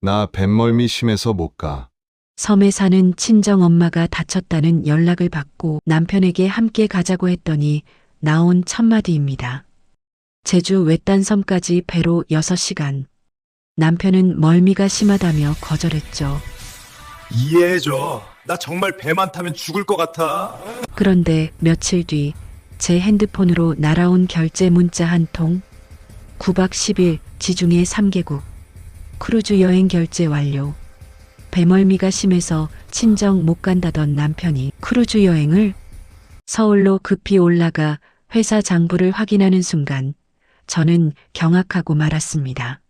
나 뱃멀미 심해서 못 가. 섬에 사는 친정엄마가 다쳤다는 연락을 받고 남편에게 함께 가자고 했더니 나온 첫마디입니다. 제주 외딴 섬까지 배로 6시간. 남편은 멀미가 심하다며 거절했죠. 이해해줘. 나 정말 배만 타면 죽을 것 같아. 그런데 며칠 뒤 제 핸드폰으로 날아온 결제 문자 한 통. 9박 10일 지중해 3개국. 크루즈 여행 결제 완료. 배멀미가 심해서 친정 못 간다던 남편이 크루즈 여행을 서울로 급히 올라가 회사 장부를 확인하는 순간 저는 경악하고 말았습니다.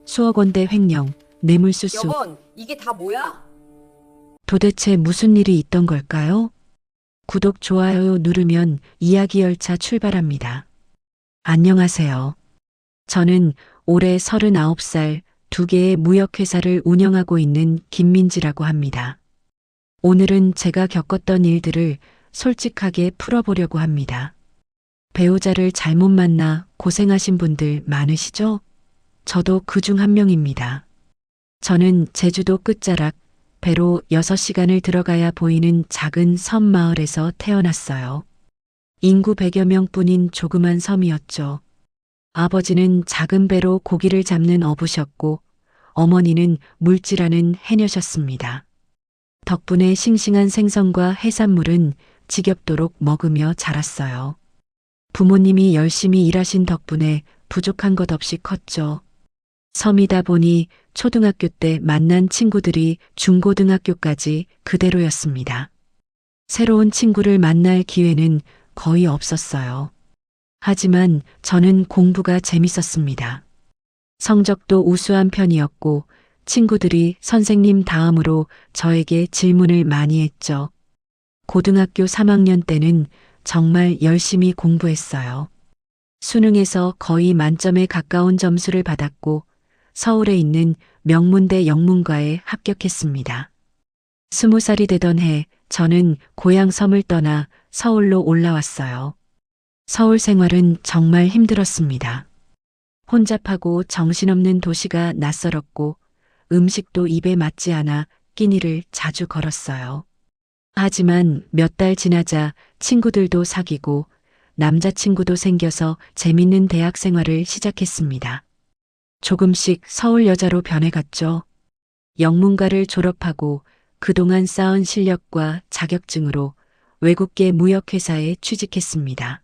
수억 원대 횡령, 뇌물수수. 여건 이게 다 뭐야? 도대체 무슨 일이 있던 걸까요? 구독, 좋아요 누르면 이야기 열차 출발합니다. 안녕하세요. 저는 올해 39살 2개의 무역회사를 운영하고 있는 김민지라고 합니다. 오늘은 제가 겪었던 일들을 솔직하게 풀어보려고 합니다. 배우자를 잘못 만나 고생하신 분들 많으시죠? 저도 그중 한 명입니다. 저는 제주도 끝자락 배로 6시간을 들어가야 보이는 작은 섬 마을에서 태어났어요. 인구 100여 명뿐인 조그만 섬이었죠. 아버지는 작은 배로 고기를 잡는 어부셨고 어머니는 물질하는 해녀셨습니다. 덕분에 싱싱한 생선과 해산물은 지겹도록 먹으며 자랐어요. 부모님이 열심히 일하신 덕분에 부족한 것 없이 컸죠. 섬이다 보니 초등학교 때 만난 친구들이 중고등학교까지 그대로였습니다. 새로운 친구를 만날 기회는 거의 없었어요. 하지만 저는 공부가 재밌었습니다. 성적도 우수한 편이었고 친구들이 선생님 다음으로 저에게 질문을 많이 했죠. 고등학교 3학년 때는 정말 열심히 공부했어요. 수능에서 거의 만점에 가까운 점수를 받았고 서울에 있는 명문대 영문과에 합격했습니다. 20살이 되던 해 저는 고향 섬을 떠나 서울로 올라왔어요. 서울 생활은 정말 힘들었습니다. 혼잡하고 정신없는 도시가 낯설었고 음식도 입에 맞지 않아 끼니를 자주 걸었어요. 하지만 몇 달 지나자 친구들도 사귀고 남자친구도 생겨서 재밌는 대학 생활을 시작했습니다. 조금씩 서울 여자로 변해갔죠. 영문과를 졸업하고 그동안 쌓은 실력과 자격증으로 외국계 무역회사에 취직했습니다.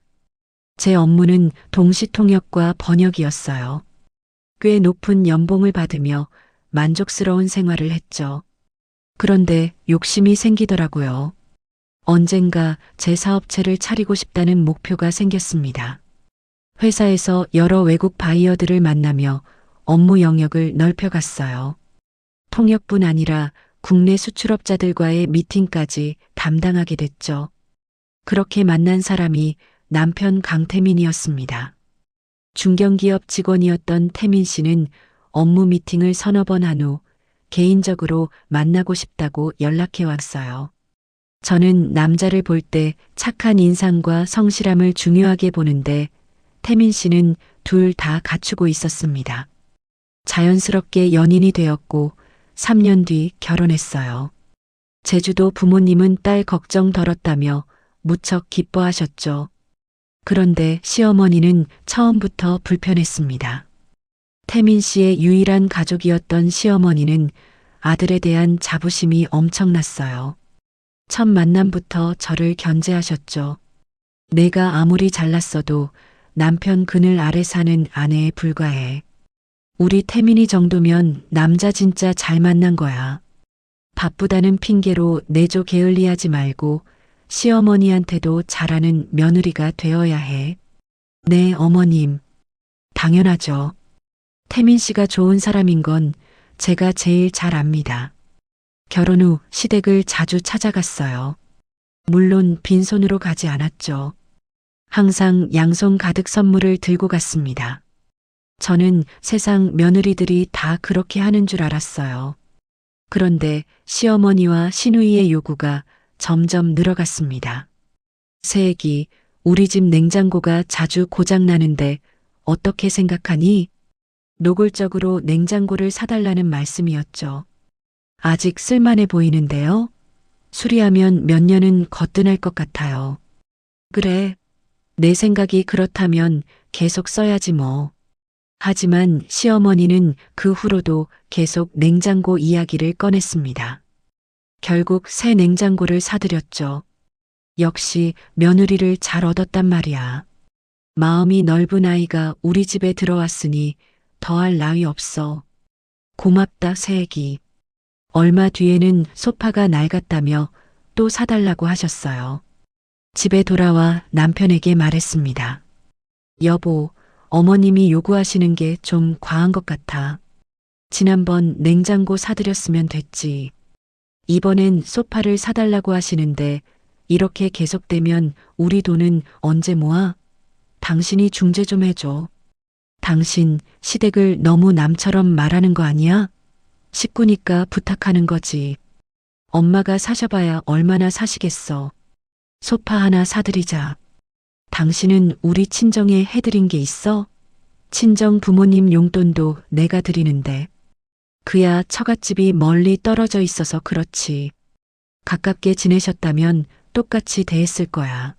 제 업무는 동시통역과 번역이었어요. 꽤 높은 연봉을 받으며 만족스러운 생활을 했죠. 그런데 욕심이 생기더라고요. 언젠가 제 사업체를 차리고 싶다는 목표가 생겼습니다. 회사에서 여러 외국 바이어들을 만나며 업무 영역을 넓혀갔어요. 통역뿐 아니라 국내 수출업자들과의 미팅까지 담당하게 됐죠. 그렇게 만난 사람이 남편 강태민이었습니다. 중견기업 직원이었던 태민 씨는 업무 미팅을 서너 번 한 후 개인적으로 만나고 싶다고 연락해 왔어요. 저는 남자를 볼 때 착한 인상과 성실함을 중요하게 보는데 태민 씨는 둘 다 갖추고 있었습니다. 자연스럽게 연인이 되었고 3년 뒤 결혼했어요. 제주도 부모님은 딸 걱정 덜었다며 무척 기뻐하셨죠. 그런데 시어머니는 처음부터 불편했습니다. 태민 씨의 유일한 가족이었던 시어머니는 아들에 대한 자부심이 엄청났어요. 첫 만남부터 저를 견제하셨죠. 내가 아무리 잘났어도 남편 그늘 아래 사는 아내에 불과해. 우리 태민이 정도면 남자 진짜 잘 만난 거야. 바쁘다는 핑계로 내조 게을리하지 말고 시어머니한테도 잘하는 며느리가 되어야 해. 네, 어머님. 당연하죠. 태민 씨가 좋은 사람인 건 제가 제일 잘 압니다. 결혼 후 시댁을 자주 찾아갔어요. 물론 빈손으로 가지 않았죠. 항상 양손 가득 선물을 들고 갔습니다. 저는 세상 며느리들이 다 그렇게 하는 줄 알았어요. 그런데 시어머니와 시누이의 요구가 점점 늘어갔습니다. 새애기, 우리 집 냉장고가 자주 고장 나는데 어떻게 생각하니? 노골적으로 냉장고를 사달라는 말씀이었죠. 아직 쓸만해 보이는데요. 수리하면 몇 년은 거뜬할 것 같아요. 그래. 내 생각이 그렇다면 계속 써야지 뭐. 하지만 시어머니는 그 후로도 계속 냉장고 이야기를 꺼냈습니다. 결국 새 냉장고를 사드렸죠. 역시 며느리를 잘 얻었단 말이야. 마음이 넓은 아이가 우리 집에 들어왔으니 더할 나위 없어. 고맙다 새애기. 얼마 뒤에는 소파가 낡았다며 또 사달라고 하셨어요. 집에 돌아와 남편에게 말했습니다. 여보, 어머님이 요구하시는 게 좀 과한 것 같아. 지난번 냉장고 사드렸으면 됐지. 이번엔 소파를 사달라고 하시는데 이렇게 계속되면 우리 돈은 언제 모아? 당신이 중재 좀 해줘. 당신 시댁을 너무 남처럼 말하는 거 아니야? 식구니까 부탁하는 거지. 엄마가 사셔봐야 얼마나 사시겠어. 소파 하나 사드리자. 당신은 우리 친정에 해드린 게 있어? 친정 부모님 용돈도 내가 드리는데. 그야 처갓집이 멀리 떨어져 있어서 그렇지. 가깝게 지내셨다면 똑같이 대했을 거야.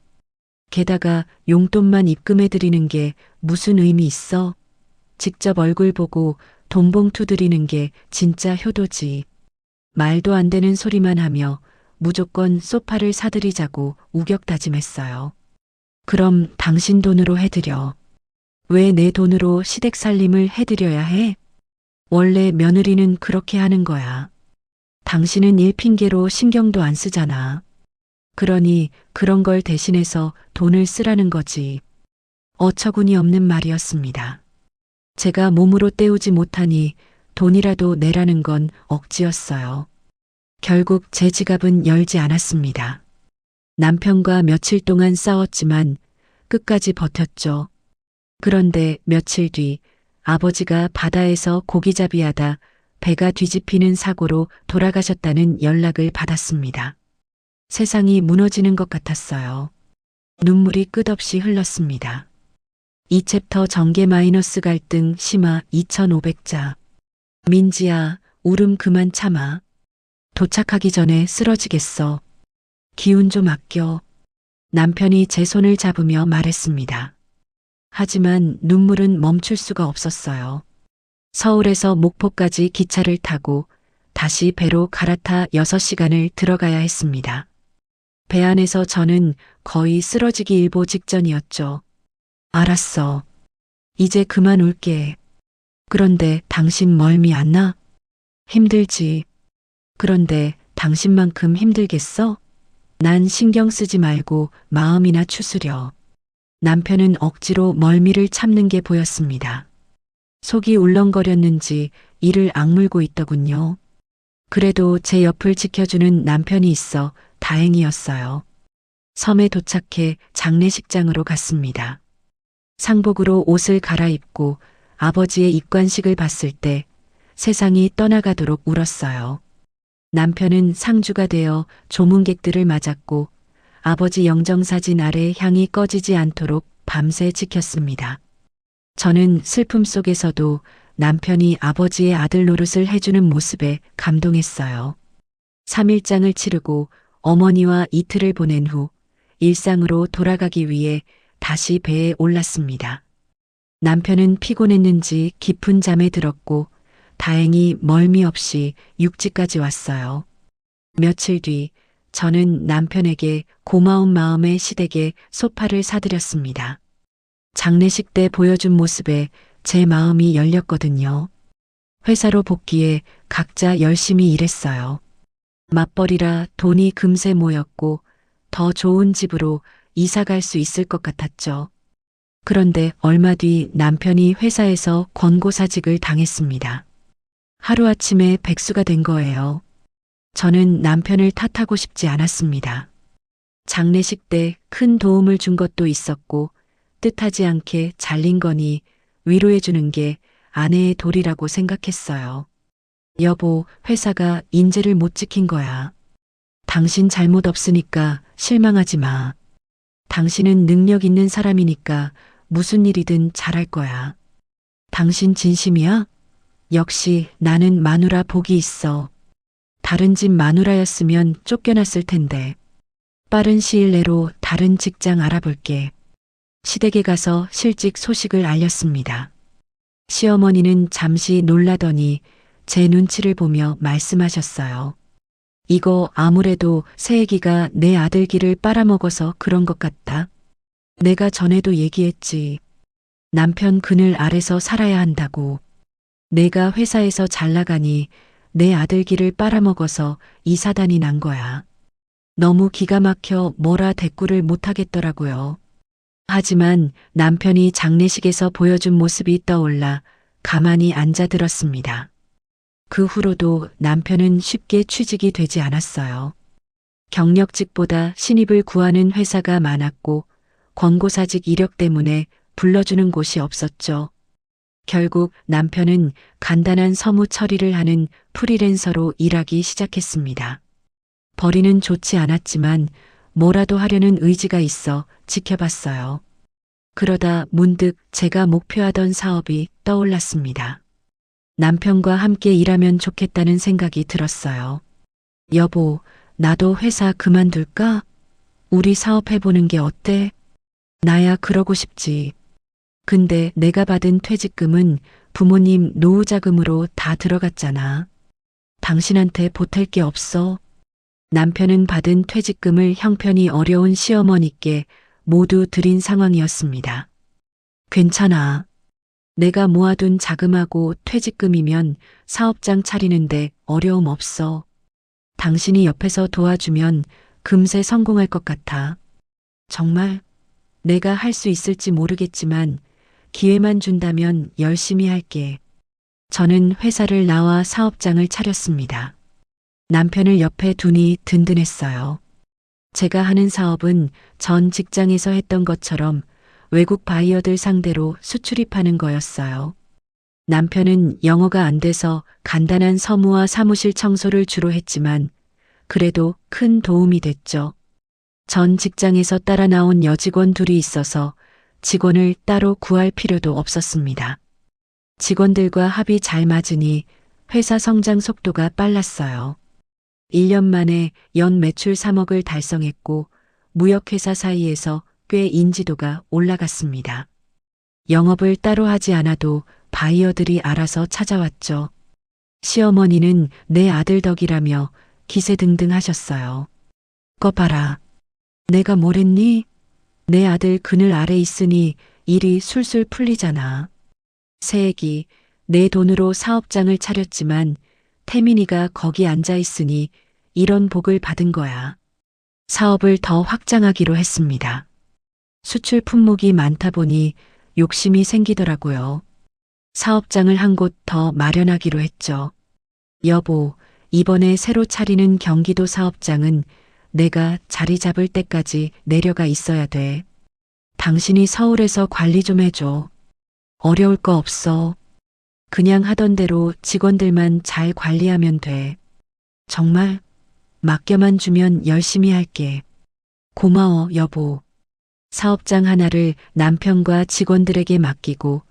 게다가 용돈만 입금해 드리는 게 무슨 의미 있어? 직접 얼굴 보고 돈봉투 드리는 게 진짜 효도지. 말도 안 되는 소리만 하며 무조건 소파를 사드리자고 우격다짐했어요. 그럼 당신 돈으로 해드려. 왜 내 돈으로 시댁 살림을 해드려야 해? 원래 며느리는 그렇게 하는 거야. 당신은 일 핑계로 신경도 안 쓰잖아. 그러니 그런 걸 대신해서 돈을 쓰라는 거지. 어처구니 없는 말이었습니다. 제가 몸으로 때우지 못하니 돈이라도 내라는 건 억지였어요. 결국 제 지갑은 열지 않았습니다. 남편과 며칠 동안 싸웠지만 끝까지 버텼죠. 그런데 며칠 뒤 아버지가 바다에서 고기잡이하다 배가 뒤집히는 사고로 돌아가셨다는 연락을 받았습니다. 세상이 무너지는 것 같았어요. 눈물이 끝없이 흘렀습니다. 이 챕터 전개 마이너스 갈등 심화 2500자. 민지야, 울음 그만 참아. 도착하기 전에 쓰러지겠어. 기운 좀 아껴. 남편이 제 손을 잡으며 말했습니다. 하지만 눈물은 멈출 수가 없었어요. 서울에서 목포까지 기차를 타고 다시 배로 갈아타 6시간을 들어가야 했습니다. 배 안에서 저는 거의 쓰러지기 일보 직전이었죠. 알았어. 이제 그만 울게. 그런데 당신 멀미 안 나? 힘들지. 그런데 당신만큼 힘들겠어? 난 신경 쓰지 말고 마음이나 추스려. 남편은 억지로 멀미를 참는 게 보였습니다. 속이 울렁거렸는지 이를 악물고 있더군요. 그래도 제 옆을 지켜주는 남편이 있어 다행이었어요. 섬에 도착해 장례식장으로 갔습니다. 상복으로 옷을 갈아입고 아버지의 입관식을 봤을 때 세상이 떠나가도록 울었어요. 남편은 상주가 되어 조문객들을 맞았고 아버지 영정사진 아래 향이 꺼지지 않도록 밤새 지켰습니다. 저는 슬픔 속에서도 남편이 아버지의 아들 노릇을 해주는 모습에 감동했어요. 3일장을 치르고 어머니와 이틀을 보낸 후 일상으로 돌아가기 위해 다시 배에 올랐습니다. 남편은 피곤했는지 깊은 잠에 들었고 다행히 멀미 없이 육지까지 왔어요. 며칠 뒤 저는 남편에게 고마운 마음에 시댁에 소파를 사드렸습니다. 장례식 때 보여준 모습에 제 마음이 열렸거든요. 회사로 복귀해 각자 열심히 일했어요. 맞벌이라 돈이 금세 모였고 더 좋은 집으로 이사 갈 수 있을 것 같았죠. 그런데 얼마 뒤 남편이 회사에서 권고사직을 당했습니다. 하루아침에 백수가 된 거예요. 저는 남편을 탓하고 싶지 않았습니다. 장례식 때 큰 도움을 준 것도 있었고 뜻하지 않게 잘린 거니 위로해 주는 게 아내의 도리라고 생각했어요. 여보, 회사가 인재를 못 지킨 거야. 당신 잘못 없으니까 실망하지 마. 당신은 능력 있는 사람이니까 무슨 일이든 잘할 거야. 당신 진심이야? 역시 나는 마누라 복이 있어. 다른 집 마누라였으면 쫓겨났을 텐데. 빠른 시일 내로 다른 직장 알아볼게. 시댁에 가서 실직 소식을 알렸습니다. 시어머니는 잠시 놀라더니 제 눈치를 보며 말씀하셨어요. 이거 아무래도 새애기가 내 아들 기를 빨아먹어서 그런 것 같다. 내가 전에도 얘기했지. 남편 그늘 아래서 살아야 한다고. 내가 회사에서 잘 나가니 내 아들 기를 빨아먹어서 이 사단이 난 거야. 너무 기가 막혀 뭐라 대꾸를 못하겠더라고요. 하지만 남편이 장례식에서 보여준 모습이 떠올라 가만히 앉아 들었습니다. 그 후로도 남편은 쉽게 취직이 되지 않았어요. 경력직보다 신입을 구하는 회사가 많았고 권고사직 이력 때문에 불러주는 곳이 없었죠. 결국 남편은 간단한 서무 처리를 하는 프리랜서로 일하기 시작했습니다. 벌이는 좋지 않았지만 뭐라도 하려는 의지가 있어 지켜봤어요. 그러다 문득 제가 목표하던 사업이 떠올랐습니다. 남편과 함께 일하면 좋겠다는 생각이 들었어요. 여보, 나도 회사 그만둘까? 우리 사업해보는 게 어때? 나야 그러고 싶지. 근데 내가 받은 퇴직금은 부모님 노후자금으로 다 들어갔잖아. 당신한테 보탤 게 없어. 남편은 받은 퇴직금을 형편이 어려운 시어머니께 모두 드린 상황이었습니다. 괜찮아. 내가 모아둔 자금하고 퇴직금이면 사업장 차리는데 어려움 없어. 당신이 옆에서 도와주면 금세 성공할 것 같아. 정말 내가 할 수 있을지 모르겠지만 기회만 준다면 열심히 할게. 저는 회사를 나와 사업장을 차렸습니다. 남편을 옆에 두니 든든했어요. 제가 하는 사업은 전 직장에서 했던 것처럼 외국 바이어들 상대로 수출입하는 거였어요. 남편은 영어가 안 돼서 간단한 서무와 사무실 청소를 주로 했지만 그래도 큰 도움이 됐죠. 전 직장에서 따라 나온 여직원 둘이 있어서 직원을 따로 구할 필요도 없었습니다. 직원들과 합이 잘 맞으니 회사 성장 속도가 빨랐어요. 1년 만에 연 매출 3억을 달성했고 무역회사 사이에서 꽤 인지도가 올라갔습니다. 영업을 따로 하지 않아도 바이어들이 알아서 찾아왔죠. 시어머니는 내 아들 덕이라며 기세등등 하셨어요. 거 봐라. 내가 뭐랬니? 내 아들 그늘 아래 있으니 일이 술술 풀리잖아. 새애기, 내 돈으로 사업장을 차렸지만 태민이가 거기 앉아 있으니 이런 복을 받은 거야. 사업을 더 확장하기로 했습니다. 수출 품목이 많다 보니 욕심이 생기더라고요. 사업장을 한 곳 더 마련하기로 했죠. 여보, 이번에 새로 차리는 경기도 사업장은 내가 자리 잡을 때까지 내려가 있어야 돼. 당신이 서울에서 관리 좀 해줘. 어려울 거 없어. 그냥 하던 대로 직원들만 잘 관리하면 돼. 정말 맡겨만 주면 열심히 할게. 고마워, 여보. 사업장 하나를 남편과 직원들에게 맡기고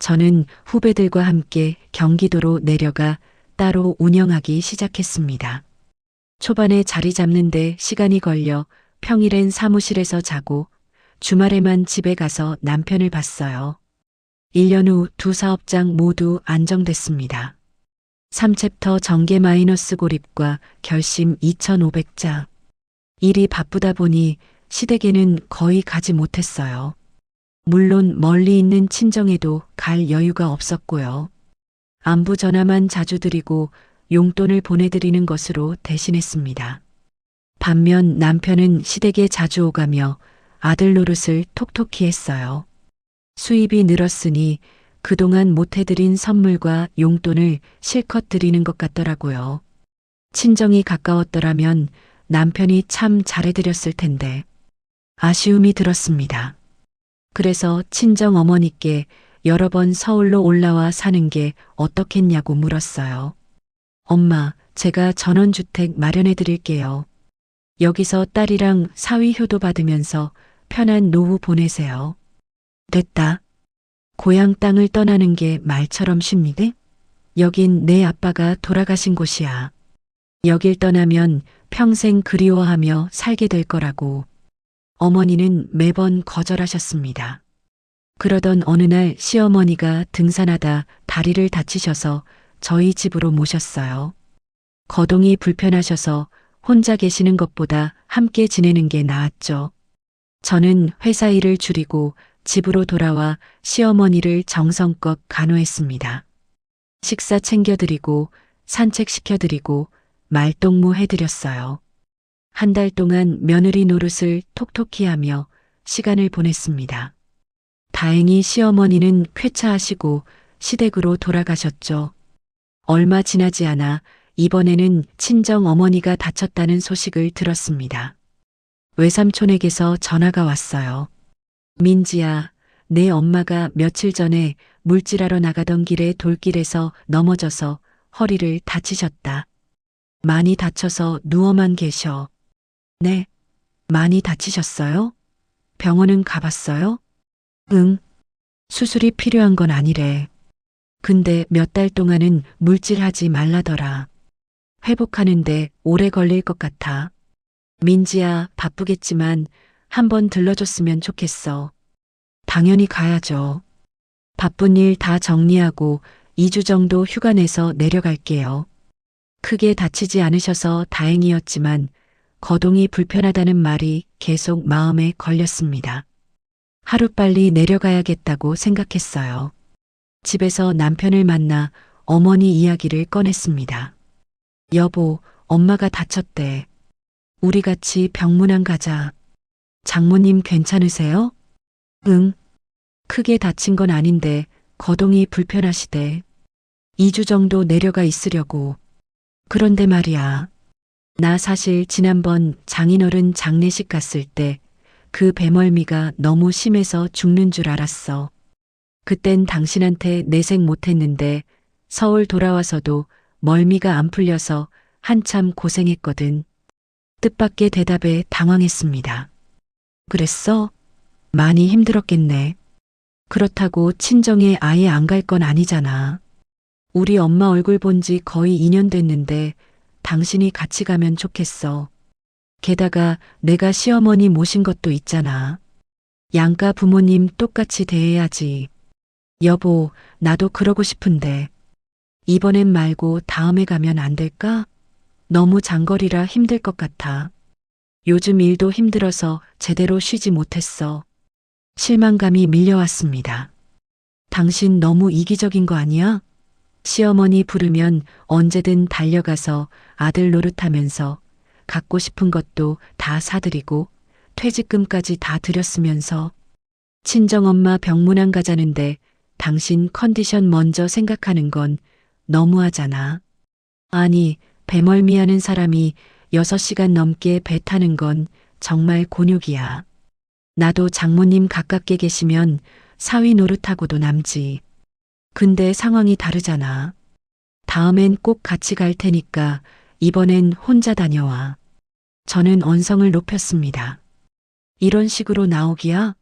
저는 후배들과 함께 경기도로 내려가 따로 운영하기 시작했습니다. 초반에 자리 잡는데 시간이 걸려 평일엔 사무실에서 자고 주말에만 집에 가서 남편을 봤어요. 1년 후 두 사업장 모두 안정됐습니다. 3챕터 전개 마이너스 고립과 결심 2,500자. 일이 바쁘다 보니 시댁에는 거의 가지 못했어요. 물론 멀리 있는 친정에도 갈 여유가 없었고요. 안부 전화만 자주 드리고 용돈을 보내드리는 것으로 대신했습니다. 반면 남편은 시댁에 자주 오가며 아들 노릇을 톡톡히 했어요. 수입이 늘었으니 그동안 못해드린 선물과 용돈을 실컷 드리는 것 같더라고요. 친정이 가까웠더라면 남편이 참 잘해드렸을 텐데 아쉬움이 들었습니다. 그래서 친정 어머니께 여러 번 서울로 올라와 사는 게 어떻겠냐고 물었어요. 엄마, 제가 전원주택 마련해 드릴게요. 여기서 딸이랑 사위 효도 받으면서 편한 노후 보내세요. 됐다. 고향 땅을 떠나는 게 말처럼 쉽니다. 여긴 내 아빠가 돌아가신 곳이야. 여길 떠나면 평생 그리워하며 살게 될 거라고. 어머니는 매번 거절하셨습니다. 그러던 어느 날 시어머니가 등산하다 다리를 다치셔서 저희 집으로 모셨어요. 거동이 불편하셔서 혼자 계시는 것보다 함께 지내는 게 나았죠. 저는 회사 일을 줄이고 집으로 돌아와 시어머니를 정성껏 간호했습니다. 식사 챙겨드리고 산책시켜드리고 말동무 해드렸어요. 한 달 동안 며느리 노릇을 톡톡히 하며 시간을 보냈습니다. 다행히 시어머니는 쾌차하시고 시댁으로 돌아가셨죠. 얼마 지나지 않아 이번에는 친정 어머니가 다쳤다는 소식을 들었습니다. 외삼촌에게서 전화가 왔어요. 민지야, 내 엄마가 며칠 전에 물질하러 나가던 길에 돌길에서 넘어져서 허리를 다치셨다. 많이 다쳐서 누워만 계셔. 네, 많이 다치셨어요? 병원은 가봤어요? 응, 수술이 필요한 건 아니래. 근데 몇 달 동안은 물질하지 말라더라. 회복하는데 오래 걸릴 것 같아. 민지야, 바쁘겠지만 한번 들러줬으면 좋겠어. 당연히 가야죠. 바쁜 일 다 정리하고 2주 정도 휴가 내서 내려갈게요. 크게 다치지 않으셔서 다행이었지만 거동이 불편하다는 말이 계속 마음에 걸렸습니다. 하루빨리 내려가야겠다고 생각했어요. 집에서 남편을 만나 어머니 이야기를 꺼냈습니다. 여보, 엄마가 다쳤대. 우리 같이 병문안 가자. 장모님 괜찮으세요? 응. 크게 다친 건 아닌데 거동이 불편하시대. 2주 정도 내려가 있으려고. 그런데 말이야. 나 사실 지난번 장인어른 장례식 갔을 때 그 배멀미가 너무 심해서 죽는 줄 알았어. 그땐 당신한테 내색 못했는데 서울 돌아와서도 멀미가 안 풀려서 한참 고생했거든. 뜻밖의 대답에 당황했습니다. 그랬어? 많이 힘들었겠네. 그렇다고 친정에 아예 안 갈 건 아니잖아. 우리 엄마 얼굴 본 지 거의 2년 됐는데 당신이 같이 가면 좋겠어. 게다가 내가 시어머니 모신 것도 있잖아. 양가 부모님 똑같이 대해야지. 여보, 나도 그러고 싶은데. 이번엔 말고 다음에 가면 안 될까? 너무 장거리라 힘들 것 같아. 요즘 일도 힘들어서 제대로 쉬지 못했어. 실망감이 밀려왔습니다. 당신 너무 이기적인 거 아니야? 시어머니 부르면 언제든 달려가서 아들 노릇하면서 갖고 싶은 것도 다 사드리고 퇴직금까지 다 드렸으면서 친정엄마 병문안 가자는데 당신 컨디션 먼저 생각하는 건 너무하잖아. 아니, 배멀미하는 사람이 6시간 넘게 배 타는 건 정말 곤욕이야. 나도 장모님 가깝게 계시면 사위 노릇하고도 남지. 근데 상황이 다르잖아. 다음엔 꼭 같이 갈 테니까 이번엔 혼자 다녀와. 저는 언성을 높였습니다. 이런 식으로 나오기야?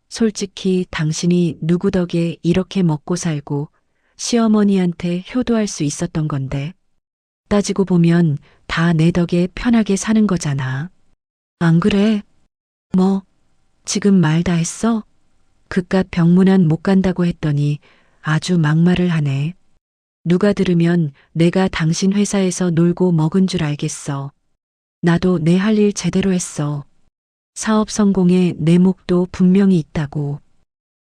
솔직히 당신이 누구 덕에 이렇게 먹고 살고 시어머니한테 효도할 수 있었던 건데. 따지고 보면 다 내 덕에 편하게 사는 거잖아. 안 그래? 뭐, 지금 말 다 했어? 그깟 병문안 못 간다고 했더니 아주 막말을 하네. 누가 들으면 내가 당신 회사에서 놀고 먹은 줄 알겠어. 나도 내 할 일 제대로 했어. 사업 성공에 내 몫도 분명히 있다고.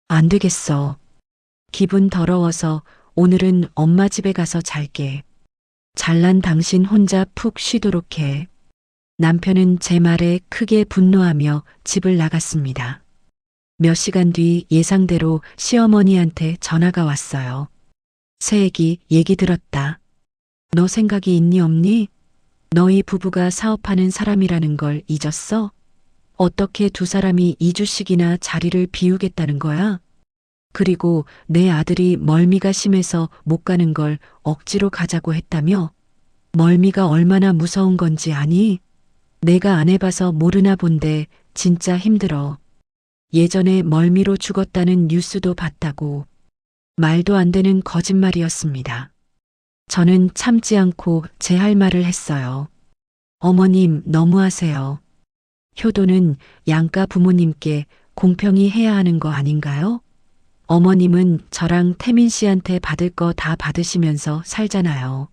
안 되겠어. 기분 더러워서 오늘은 엄마 집에 가서 잘게. 잘난 당신 혼자 푹 쉬도록 해. 남편은 제 말에 크게 분노하며 집을 나갔습니다. 몇 시간 뒤 예상대로 시어머니한테 전화가 왔어요. 새애기 얘기 들었다. 너 생각이 있니 없니? 너희 부부가 사업하는 사람이라는 걸 잊었어? 어떻게 두 사람이 2주씩이나 자리를 비우겠다는 거야? 그리고 내 아들이 멀미가 심해서 못 가는 걸 억지로 가자고 했다며? 멀미가 얼마나 무서운 건지 아니? 내가 안 해봐서 모르나 본데 진짜 힘들어. 예전에 멀미로 죽었다는 뉴스도 봤다고. 말도 안 되는 거짓말이었습니다. 저는 참지 않고 제 할 말을 했어요. 어머님, 너무하세요. 효도는 양가 부모님께 공평히 해야 하는 거 아닌가요? 어머님은 저랑 태민 씨한테 받을 거 다 받으시면서 살잖아요.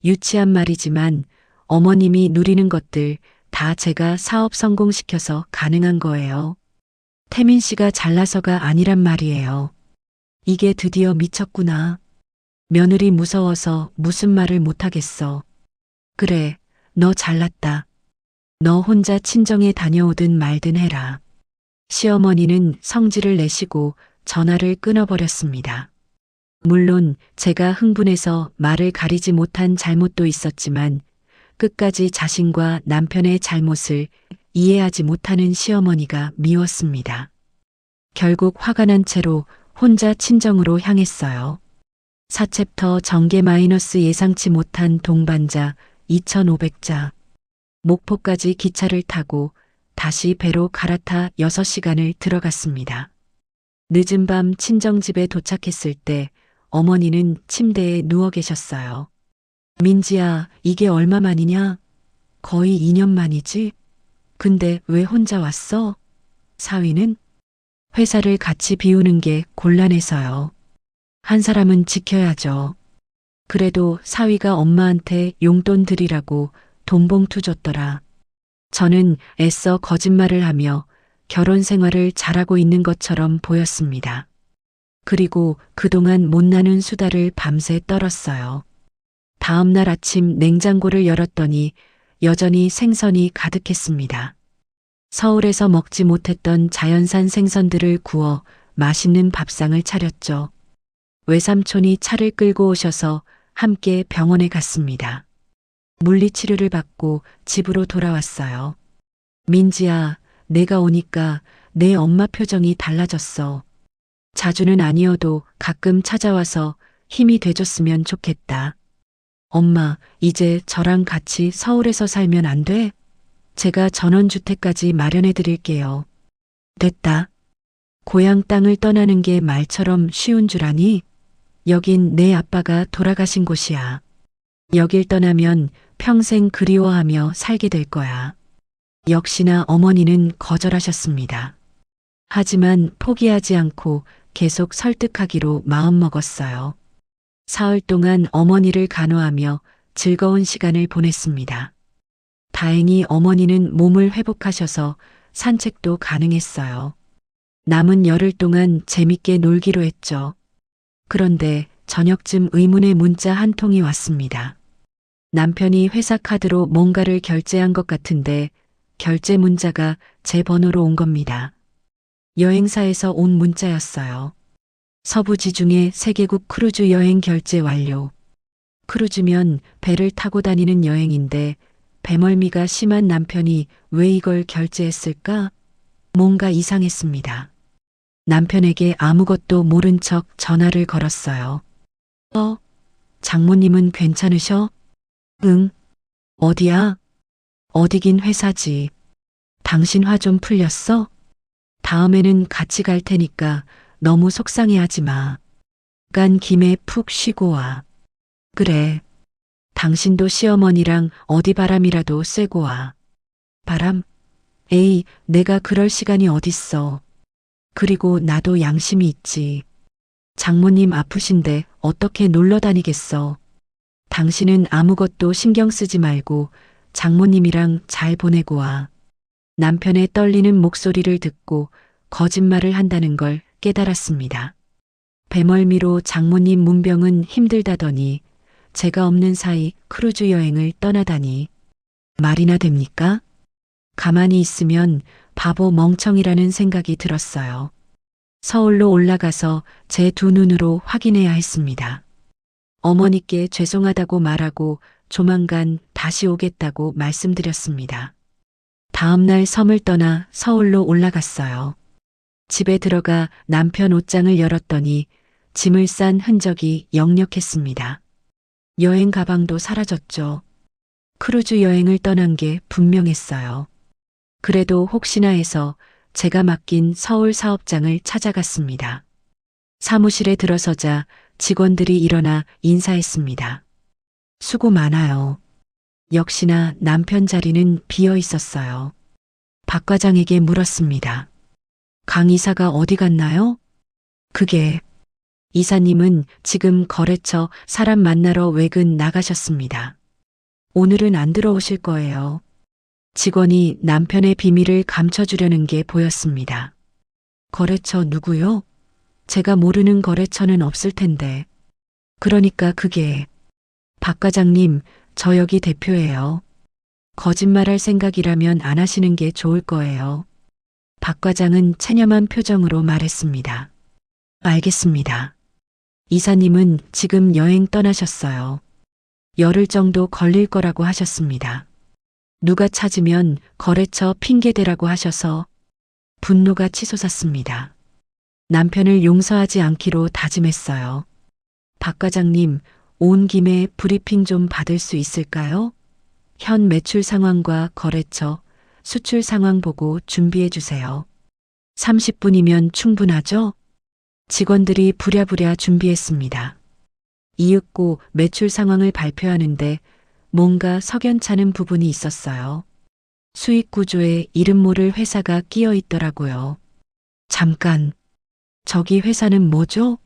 유치한 말이지만 어머님이 누리는 것들 다 제가 사업 성공시켜서 가능한 거예요. 태민 씨가 잘나서가 아니란 말이에요. 이게 드디어 미쳤구나. 며느리 무서워서 무슨 말을 못하겠어. 그래, 너 잘났다. 너 혼자 친정에 다녀오든 말든 해라. 시어머니는 성질을 내시고 전화를 끊어버렸습니다. 물론 제가 흥분해서 말을 가리지 못한 잘못도 있었지만 끝까지 자신과 남편의 잘못을 이해하지 못하는 시어머니가 미웠습니다. 결국 화가 난 채로 혼자 친정으로 향했어요. 4챕터 전개 마이너스 예상치 못한 동반자 2500자. 목포까지 기차를 타고 다시 배로 갈아타 6시간을 들어갔습니다. 늦은 밤 친정집에 도착했을 때 어머니는 침대에 누워 계셨어요. 민지야, 이게 얼마만이냐? 거의 2년 만이지? 근데 왜 혼자 왔어? 사위는? 회사를 같이 비우는 게 곤란해서요. 한 사람은 지켜야죠. 그래도 사위가 엄마한테 용돈 드리라고 돈 봉투 줬더라. 저는 애써 거짓말을 하며 결혼 생활을 잘하고 있는 것처럼 보였습니다. 그리고 그동안 못나는 수다를 밤새 떨었어요. 다음 날 아침 냉장고를 열었더니 여전히 생선이 가득했습니다. 서울에서 먹지 못했던 자연산 생선들을 구워 맛있는 밥상을 차렸죠. 외삼촌이 차를 끌고 오셔서 함께 병원에 갔습니다. 물리치료를 받고 집으로 돌아왔어요. 민지야, 내가 오니까 내 엄마 표정이 달라졌어. 자주는 아니어도 가끔 찾아와서 힘이 돼줬으면 좋겠다. 엄마, 이제 저랑 같이 서울에서 살면 안 돼? 제가 전원주택까지 마련해 드릴게요. 됐다. 고향 땅을 떠나는 게 말처럼 쉬운 줄 아니? 여긴 내 아빠가 돌아가신 곳이야. 여길 떠나면 평생 그리워하며 살게 될 거야. 역시나 어머니는 거절하셨습니다. 하지만 포기하지 않고 계속 설득하기로 마음먹었어요. 사흘 동안 어머니를 간호하며 즐거운 시간을 보냈습니다. 다행히 어머니는 몸을 회복하셔서 산책도 가능했어요. 남은 열흘 동안 재밌게 놀기로 했죠. 그런데 저녁쯤 의문의 문자 한 통이 왔습니다. 남편이 회사 카드로 뭔가를 결제한 것 같은데 결제 문자가 제 번호로 온 겁니다. 여행사에서 온 문자였어요. 서부 지중해 세계국 크루즈 여행 결제 완료. 크루즈면 배를 타고 다니는 여행인데 배멀미가 심한 남편이 왜 이걸 결제했을까? 뭔가 이상했습니다. 남편에게 아무것도 모른 척 전화를 걸었어요. 장모님은 괜찮으셔? 응. 어디야? 어디긴 회사지. 당신 화 좀 풀렸어? 다음에는 같이 갈 테니까 너무 속상해하지 마. 간 김에 푹 쉬고 와. 그래. 당신도 시어머니랑 어디 바람이라도 쐬고 와. 바람? 에이, 내가 그럴 시간이 어딨어. 그리고 나도 양심이 있지. 장모님 아프신데 어떻게 놀러 다니겠어. 당신은 아무것도 신경 쓰지 말고 장모님이랑 잘 보내고 와. 남편의 떨리는 목소리를 듣고 거짓말을 한다는 걸 깨달았습니다. 배멀미로 장모님 문병은 힘들다더니 제가 없는 사이 크루즈 여행을 떠나다니 말이나 됩니까? 가만히 있으면 바보 멍청이라는 생각이 들었어요. 서울로 올라가서 제 두 눈으로 확인해야 했습니다. 어머니께 죄송하다고 말하고 조만간 다시 오겠다고 말씀드렸습니다. 다음 날 섬을 떠나 서울로 올라갔어요. 집에 들어가 남편 옷장을 열었더니 짐을 싼 흔적이 역력했습니다. 여행 가방도 사라졌죠. 크루즈 여행을 떠난 게 분명했어요. 그래도 혹시나 해서 제가 맡긴 서울 사업장을 찾아갔습니다. 사무실에 들어서자 직원들이 일어나 인사했습니다. 수고 많아요. 역시나 남편 자리는 비어 있었어요. 박 과장에게 물었습니다. 강 이사가 어디 갔나요? 그게 이사님은 지금 거래처 사람 만나러 외근 나가셨습니다. 오늘은 안 들어오실 거예요. 직원이 남편의 비밀을 감춰주려는 게 보였습니다. 거래처 누구요? 제가 모르는 거래처는 없을 텐데. 그러니까 그게 박 과장님, 저 여기 대표예요. 거짓말할 생각이라면 안 하시는 게 좋을 거예요. 박 과장은 체념한 표정으로 말했습니다. 알겠습니다. 이사님은 지금 여행 떠나셨어요. 열흘 정도 걸릴 거라고 하셨습니다. 누가 찾으면 거래처 핑계대라고 하셔서 분노가 치솟았습니다. 남편을 용서하지 않기로 다짐했어요. 박 과장님, 온 김에 브리핑 좀 받을 수 있을까요? 현 매출 상황과 거래처, 수출 상황 보고 준비해 주세요. 30분이면 충분하죠? 직원들이 부랴부랴 준비했습니다. 이윽고 매출 상황을 발표하는데 뭔가 석연찮은 부분이 있었어요. 수익 구조에 이름 모를 회사가 끼어 있더라고요. 잠깐, 저기 회사는 뭐죠?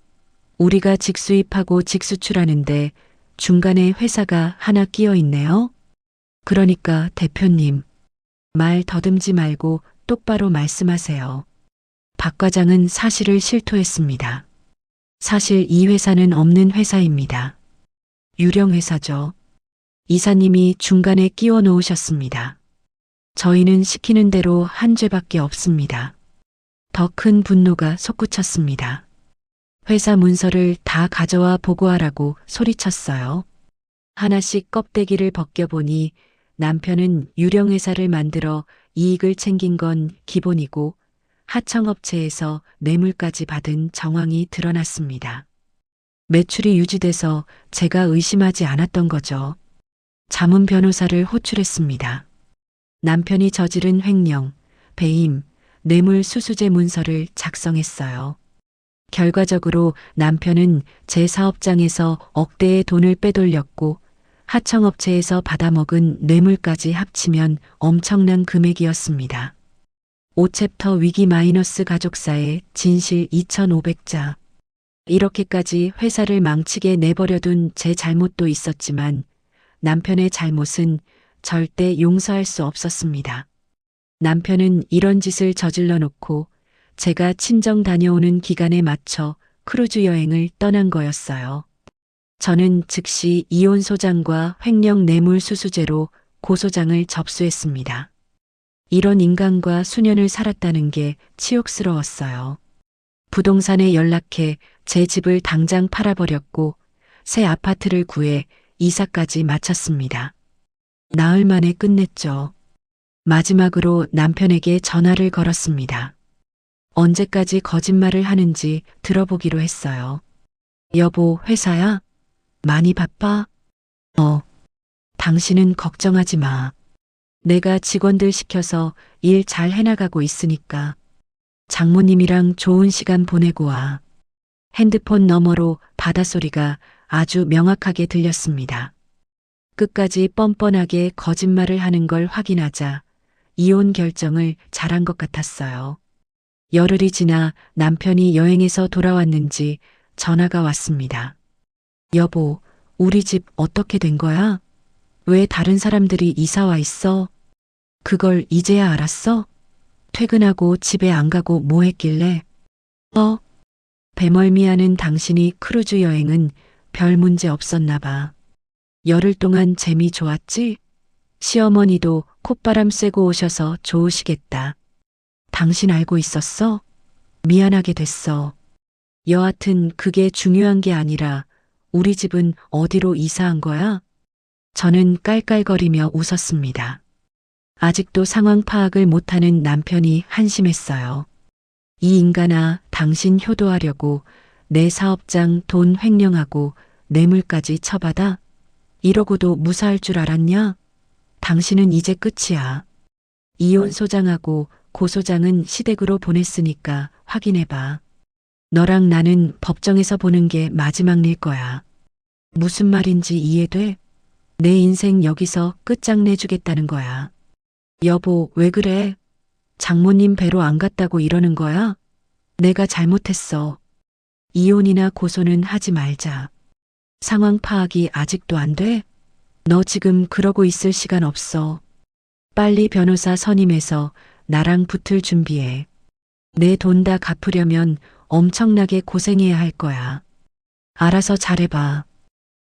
우리가 직수입하고 직수출하는데 중간에 회사가 하나 끼어 있네요. 그러니까 대표님, 말 더듬지 말고 똑바로 말씀하세요. 박 과장은 사실을 실토했습니다. 사실 이 회사는 없는 회사입니다. 유령 회사죠. 이사님이 중간에 끼워 놓으셨습니다. 저희는 시키는 대로 한 죄밖에 없습니다. 더 큰 분노가 솟구쳤습니다. 회사 문서를 다 가져와 보고하라고 소리쳤어요. 하나씩 껍데기를 벗겨보니 남편은 유령 회사를 만들어 이익을 챙긴 건 기본이고 하청업체에서 뇌물까지 받은 정황이 드러났습니다. 매출이 유지돼서 제가 의심하지 않았던 거죠. 자문 변호사를 호출했습니다. 남편이 저지른 횡령, 배임, 뇌물 수수제 문서를 작성했어요. 결과적으로 남편은 제 사업장에서 억대의 돈을 빼돌렸고 하청업체에서 받아먹은 뇌물까지 합치면 엄청난 금액이었습니다. 5챕터 위기 마이너스 가족사의 진실 2500자. 이렇게까지 회사를 망치게 내버려둔 제 잘못도 있었지만 남편의 잘못은 절대 용서할 수 없었습니다. 남편은 이런 짓을 저질러 놓고 제가 친정 다녀오는 기간에 맞춰 크루즈 여행을 떠난 거였어요. 저는 즉시 이혼 소장과 횡령 뇌물 수수죄로 고소장을 접수했습니다. 이런 인간과 수년을 살았다는 게 치욕스러웠어요. 부동산에 연락해 제 집을 당장 팔아버렸고 새 아파트를 구해 이사까지 마쳤습니다. 나흘 만에 끝냈죠. 마지막으로 남편에게 전화를 걸었습니다. 언제까지 거짓말을 하는지 들어보기로 했어요. 여보, 회사야? 많이 바빠? 당신은 걱정하지 마. 내가 직원들 시켜서 일 잘 해나가고 있으니까 장모님이랑 좋은 시간 보내고 와. 핸드폰 너머로 바닷소리가 아주 명확하게 들렸습니다. 끝까지 뻔뻔하게 거짓말을 하는 걸 확인하자 이혼 결정을 잘한 것 같았어요. 열흘이 지나 남편이 여행에서 돌아왔는지 전화가 왔습니다. 여보, 우리 집 어떻게 된 거야? 왜 다른 사람들이 이사 와 있어? 그걸 이제야 알았어? 퇴근하고 집에 안 가고 뭐 했길래? 배멀미하는 당신이 크루즈 여행은 별 문제 없었나 봐. 열흘 동안 재미 좋았지? 시어머니도 콧바람 쐬고 오셔서 좋으시겠다. 당신 알고 있었어? 미안하게 됐어. 여하튼 그게 중요한 게 아니라 우리 집은 어디로 이사한 거야? 저는 깔깔거리며 웃었습니다. 아직도 상황 파악을 못하는 남편이 한심했어요. 이 인간아, 당신 효도하려고 내 사업장 돈 횡령하고 뇌물까지 처받아? 이러고도 무사할 줄 알았냐? 당신은 이제 끝이야. 이혼 소장하고 고소장은 시댁으로 보냈으니까 확인해봐. 너랑 나는 법정에서 보는 게 마지막 일 거야. 무슨 말인지 이해돼? 내 인생 여기서 끝장내주겠다는 거야. 여보, 왜 그래? 장모님 뵈러 안 갔다고 이러는 거야? 내가 잘못했어. 이혼이나 고소는 하지 말자. 상황 파악이 아직도 안 돼? 너 지금 그러고 있을 시간 없어. 빨리 변호사 선임해서 나랑 붙을 준비해. 내 돈 다 갚으려면 엄청나게 고생해야 할 거야. 알아서 잘해봐.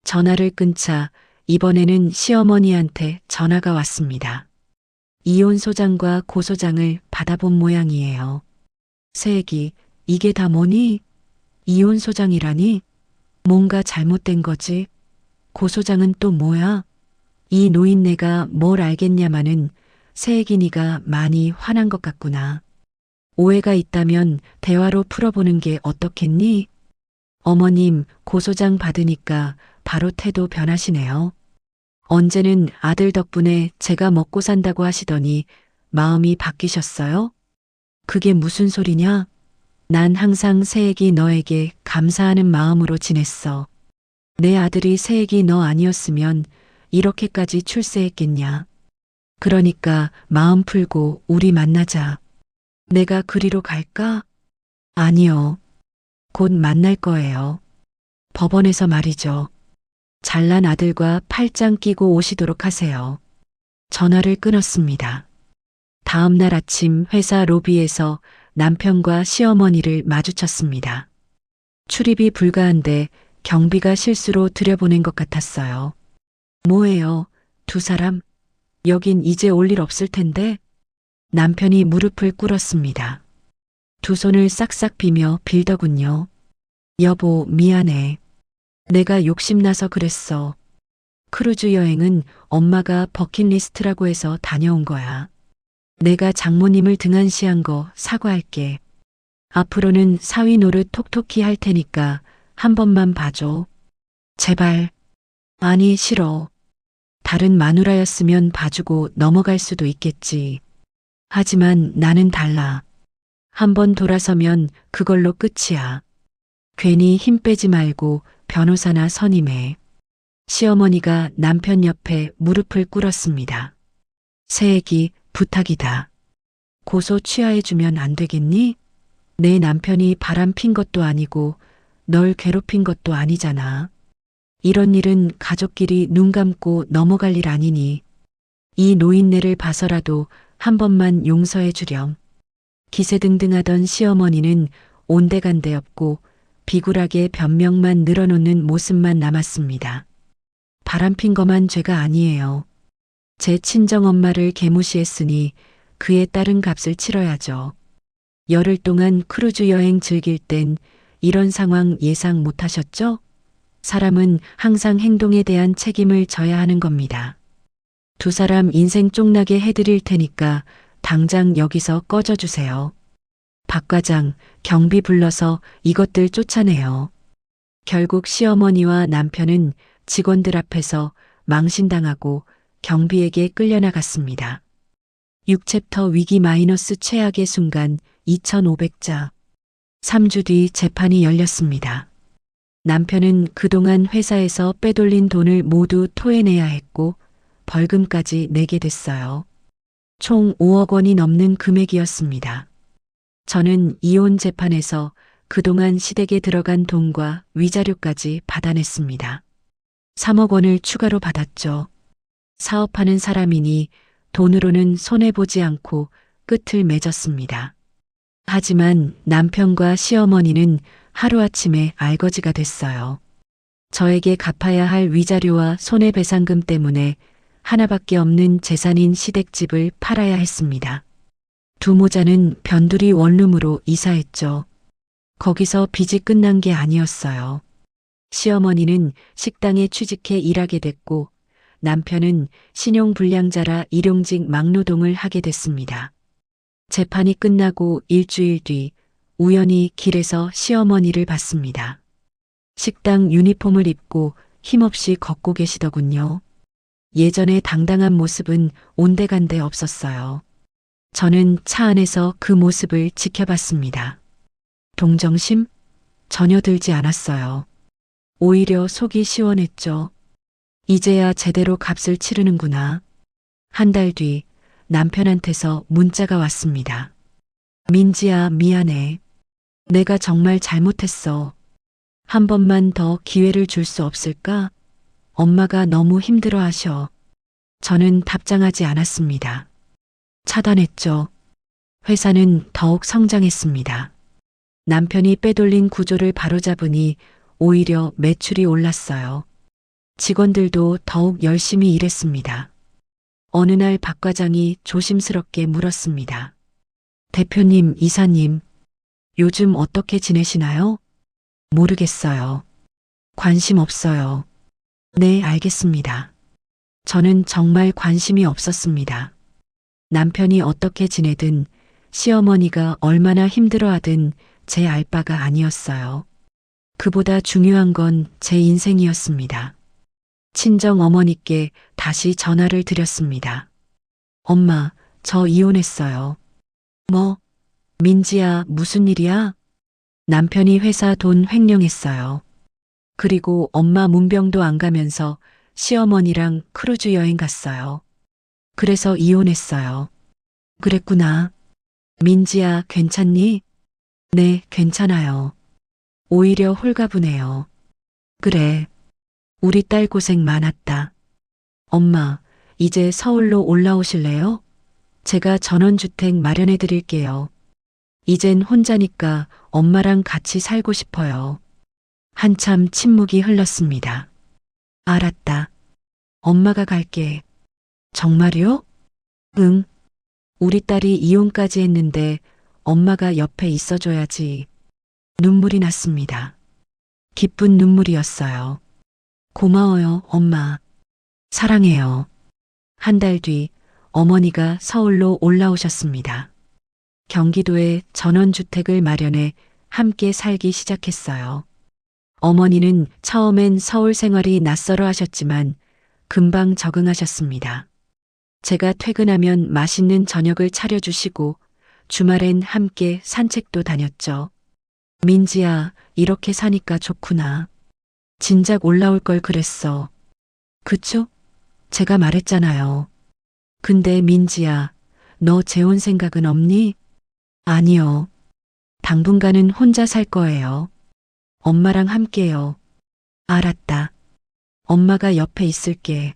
전화를 끊자 이번에는 시어머니한테 전화가 왔습니다. 이혼 소장과 고소장을 받아본 모양이에요. 새애기, 이게 다 뭐니? 이혼 소장이라니? 뭔가 잘못된 거지? 고소장은 또 뭐야? 이 노인네가 뭘 알겠냐마는 새애기 네가 많이 화난 것 같구나. 오해가 있다면 대화로 풀어보는 게 어떻겠니? 어머님, 고소장 받으니까 바로 태도 변하시네요. 언제는 아들 덕분에 제가 먹고 산다고 하시더니 마음이 바뀌셨어요? 그게 무슨 소리냐? 난 항상 새애기 너에게 감사하는 마음으로 지냈어. 내 아들이 새애기 너 아니었으면 이렇게까지 출세했겠냐. 그러니까 마음 풀고 우리 만나자. 내가 그리로 갈까? 아니요. 곧 만날 거예요. 법원에서 말이죠. 잘난 아들과 팔짱 끼고 오시도록 하세요. 전화를 끊었습니다. 다음 날 아침 회사 로비에서 남편과 시어머니를 마주쳤습니다. 출입이 불가한데 경비가 실수로 들여보낸 것 같았어요. 뭐예요? 두 사람? 여긴 이제 올 일 없을 텐데? 남편이 무릎을 꿇었습니다. 두 손을 싹싹 비며 빌더군요. 여보, 미안해. 내가 욕심나서 그랬어. 크루즈 여행은 엄마가 버킷리스트라고 해서 다녀온 거야. 내가 장모님을 등한시한 거 사과할게. 앞으로는 사위 노릇 톡톡히 할 테니까 한 번만 봐줘. 제발. 아니, 싫어. 다른 마누라였으면 봐주고 넘어갈 수도 있겠지. 하지만 나는 달라. 한 번 돌아서면 그걸로 끝이야. 괜히 힘 빼지 말고 변호사나 선임해. 시어머니가 남편 옆에 무릎을 꿇었습니다. 새애기, 부탁이다. 고소 취하해주면 안 되겠니? 내 남편이 바람 핀 것도 아니고 널 괴롭힌 것도 아니잖아. 이런 일은 가족끼리 눈 감고 넘어갈 일 아니니. 이 노인네를 봐서라도 한 번만 용서해 주렴. 기세등등하던 시어머니는 온데간데 없고 비굴하게 변명만 늘어놓는 모습만 남았습니다. 바람핀 거만 죄가 아니에요. 제 친정엄마를 개무시했으니 그에 따른 값을 치러야죠. 열흘 동안 크루즈 여행 즐길 땐 이런 상황 예상 못하셨죠? 사람은 항상 행동에 대한 책임을 져야 하는 겁니다. 두 사람 인생 쫑나게 해드릴 테니까 당장 여기서 꺼져주세요. 박 과장, 경비 불러서 이것들 쫓아내요. 결국 시어머니와 남편은 직원들 앞에서 망신당하고 경비에게 끌려나갔습니다. 6챕터 위기 마이너스 최악의 순간 2500자. 3주 뒤 재판이 열렸습니다. 남편은 그동안 회사에서 빼돌린 돈을 모두 토해내야 했고 벌금까지 내게 됐어요. 총 5억 원이 넘는 금액이었습니다. 저는 이혼 재판에서 그동안 시댁에 들어간 돈과 위자료까지 받아냈습니다. 3억 원을 추가로 받았죠. 사업하는 사람이니 돈으로는 손해보지 않고 끝을 맺었습니다. 하지만 남편과 시어머니는 하루아침에 알거지가 됐어요. 저에게 갚아야 할 위자료와 손해배상금 때문에 하나밖에 없는 재산인 시댁집을 팔아야 했습니다. 두 모자는 변두리 원룸으로 이사했죠. 거기서 빚이 끝난 게 아니었어요. 시어머니는 식당에 취직해 일하게 됐고 남편은 신용불량자라 일용직 막노동을 하게 됐습니다. 재판이 끝나고 일주일 뒤 우연히 길에서 시어머니를 봤습니다. 식당 유니폼을 입고 힘없이 걷고 계시더군요. 예전의 당당한 모습은 온데간데 없었어요. 저는 차 안에서 그 모습을 지켜봤습니다. 동정심? 전혀 들지 않았어요. 오히려 속이 시원했죠. 이제야 제대로 값을 치르는구나. 한 달 뒤 남편한테서 문자가 왔습니다. 민지야, 미안해. 내가 정말 잘못했어. 한 번만 더 기회를 줄 수 없을까? 엄마가 너무 힘들어 하셔. 저는 답장하지 않았습니다. 차단했죠. 회사는 더욱 성장했습니다. 남편이 빼돌린 구조를 바로잡으니 오히려 매출이 올랐어요. 직원들도 더욱 열심히 일했습니다. 어느 날 박 과장이 조심스럽게 물었습니다. 대표님, 이사님, 요즘 어떻게 지내시나요? 모르겠어요. 관심 없어요. 네, 알겠습니다. 저는 정말 관심이 없었습니다. 남편이 어떻게 지내든 시어머니가 얼마나 힘들어하든 제 알 바가 아니었어요. 그보다 중요한 건 제 인생이었습니다. 친정 어머니께 다시 전화를 드렸습니다. 엄마, 저 이혼했어요. 뭐? 민지야, 무슨 일이야? 남편이 회사 돈 횡령했어요. 그리고 엄마 문병도 안 가면서 시어머니랑 크루즈 여행 갔어요. 그래서 이혼했어요. 그랬구나. 민지야, 괜찮니? 네, 괜찮아요. 오히려 홀가분해요. 그래. 우리 딸 고생 많았다. 엄마, 이제 서울로 올라오실래요? 제가 전원주택 마련해 드릴게요. 이젠 혼자니까 엄마랑 같이 살고 싶어요. 한참 침묵이 흘렀습니다. 알았다. 엄마가 갈게. 정말요? 응. 우리 딸이 이혼까지 했는데 엄마가 옆에 있어줘야지. 눈물이 났습니다. 기쁜 눈물이었어요. 고마워요, 엄마. 사랑해요. 한 달 뒤 어머니가 서울로 올라오셨습니다. 경기도에 전원주택을 마련해 함께 살기 시작했어요. 어머니는 처음엔 서울 생활이 낯설어 하셨지만 금방 적응하셨습니다. 제가 퇴근하면 맛있는 저녁을 차려주시고 주말엔 함께 산책도 다녔죠. 민지야, 이렇게 사니까 좋구나. 진작 올라올 걸 그랬어. 그쵸? 제가 말했잖아요. 근데 민지야, 너 재혼 생각은 없니? 아니요. 당분간은 혼자 살 거예요. 엄마랑 함께요. 알았다. 엄마가 옆에 있을게.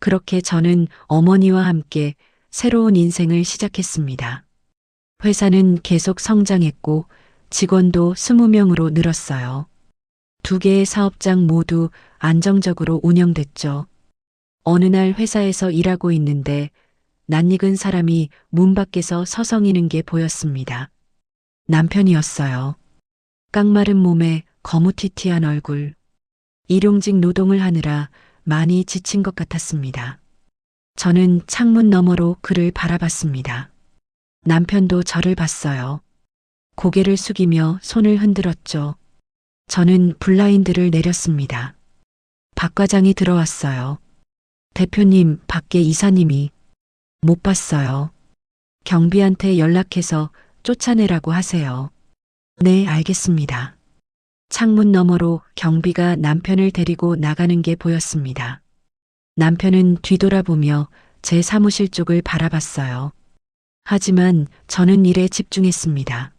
그렇게 저는 어머니와 함께 새로운 인생을 시작했습니다. 회사는 계속 성장했고 직원도 20명으로 늘었어요. 2개의 사업장 모두 안정적으로 운영됐죠. 어느 날 회사에서 일하고 있는데 낯익은 사람이 문 밖에서 서성이는 게 보였습니다. 남편이었어요. 깡마른 몸에 거무튀튀한 얼굴. 일용직 노동을 하느라 많이 지친 것 같았습니다. 저는 창문 너머로 그를 바라봤습니다. 남편도 저를 봤어요. 고개를 숙이며 손을 흔들었죠. 저는 블라인드를 내렸습니다. 박 과장이 들어왔어요. 대표님, 밖에 이사님이. 못 봤어요. 경비한테 연락해서 쫓아내라고 하세요. 네, 알겠습니다. 창문 너머로 경비가 남편을 데리고 나가는 게 보였습니다. 남편은 뒤돌아보며 제 사무실 쪽을 바라봤어요. 하지만 저는 일에 집중했습니다.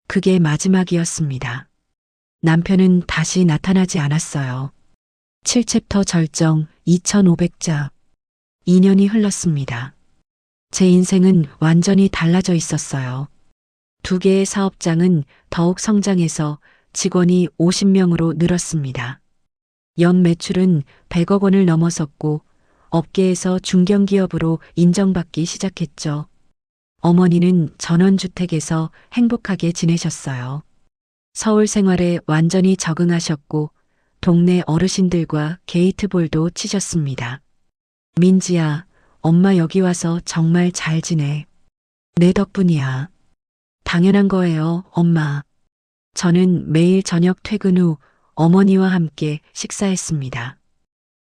그게 마지막이었습니다. 남편은 다시 나타나지 않았어요. 7챕터 절정 2500자. 2년이 흘렀습니다. 제 인생은 완전히 달라져 있었어요. 2개의 사업장은 더욱 성장해서 직원이 50명으로 늘었습니다. 연 매출은 100억 원을 넘어섰고 업계에서 중견기업으로 인정받기 시작했죠. 어머니는 전원주택에서 행복하게 지내셨어요. 서울 생활에 완전히 적응하셨고 동네 어르신들과 게이트볼도 치셨습니다. 민지야, 엄마 여기 와서 정말 잘 지내. 내 덕분이야. 당연한 거예요, 엄마. 저는 매일 저녁 퇴근 후 어머니와 함께 식사했습니다.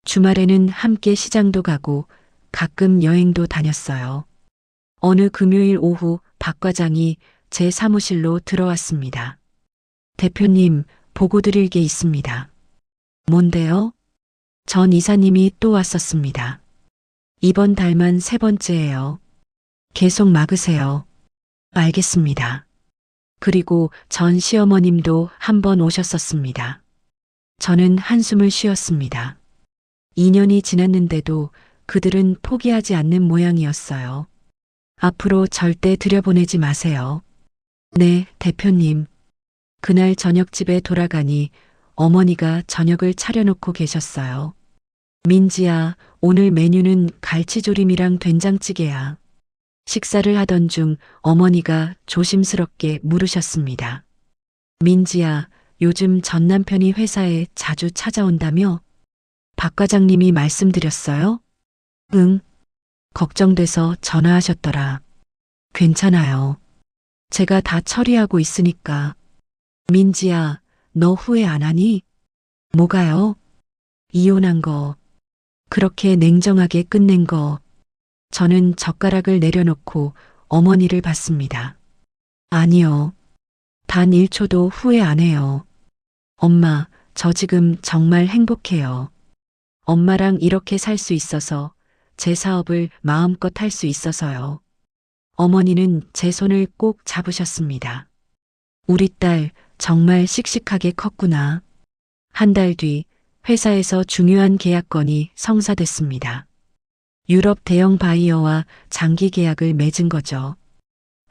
주말에는 함께 시장도 가고 가끔 여행도 다녔어요. 어느 금요일 오후 박 과장이 제 사무실로 들어왔습니다. 대표님, 보고 드릴 게 있습니다. 뭔데요? 전 이사님이 또 왔었습니다. 이번 달만 세 번째예요. 계속 막으세요. 알겠습니다. 그리고 전 시어머님도 한 번 오셨었습니다. 저는 한숨을 쉬었습니다. 2년이 지났는데도 그들은 포기하지 않는 모양이었어요. 앞으로 절대 들여보내지 마세요. 네, 대표님. 그날 저녁 집에 돌아가니 어머니가 저녁을 차려놓고 계셨어요. 민지야, 오늘 메뉴는 갈치조림이랑 된장찌개야. 식사를 하던 중 어머니가 조심스럽게 물으셨습니다. 민지야, 요즘 전 남편이 회사에 자주 찾아온다며? 박 과장님이 말씀드렸어요? 응. 걱정돼서 전화하셨더라. 괜찮아요. 제가 다 처리하고 있으니까. 민지야, 너 후회 안 하니? 뭐가요? 이혼한 거. 그렇게 냉정하게 끝낸 거. 저는 젓가락을 내려놓고 어머니를 봤습니다. 아니요. 단 1초도 후회 안 해요. 엄마, 저 지금 정말 행복해요. 엄마랑 이렇게 살 수 있어서, 제 사업을 마음껏 할 수 있어서요. 어머니는 제 손을 꼭 잡으셨습니다. 우리 딸 정말 씩씩하게 컸구나. 한 달 뒤 회사에서 중요한 계약건이 성사됐습니다. 유럽 대형 바이어와 장기 계약을 맺은 거죠.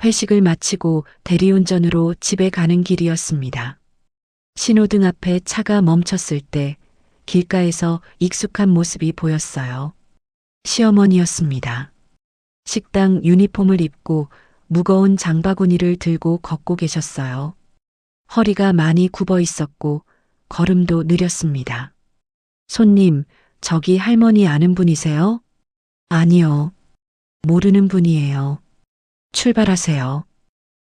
회식을 마치고 대리운전으로 집에 가는 길이었습니다. 신호등 앞에 차가 멈췄을 때 길가에서 익숙한 모습이 보였어요. 시어머니였습니다. 식당 유니폼을 입고 무거운 장바구니를 들고 걷고 계셨어요. 허리가 많이 굽어 있었고 걸음도 느렸습니다. 손님, 저기 할머니 아는 분이세요? 아니요. 모르는 분이에요. 출발하세요.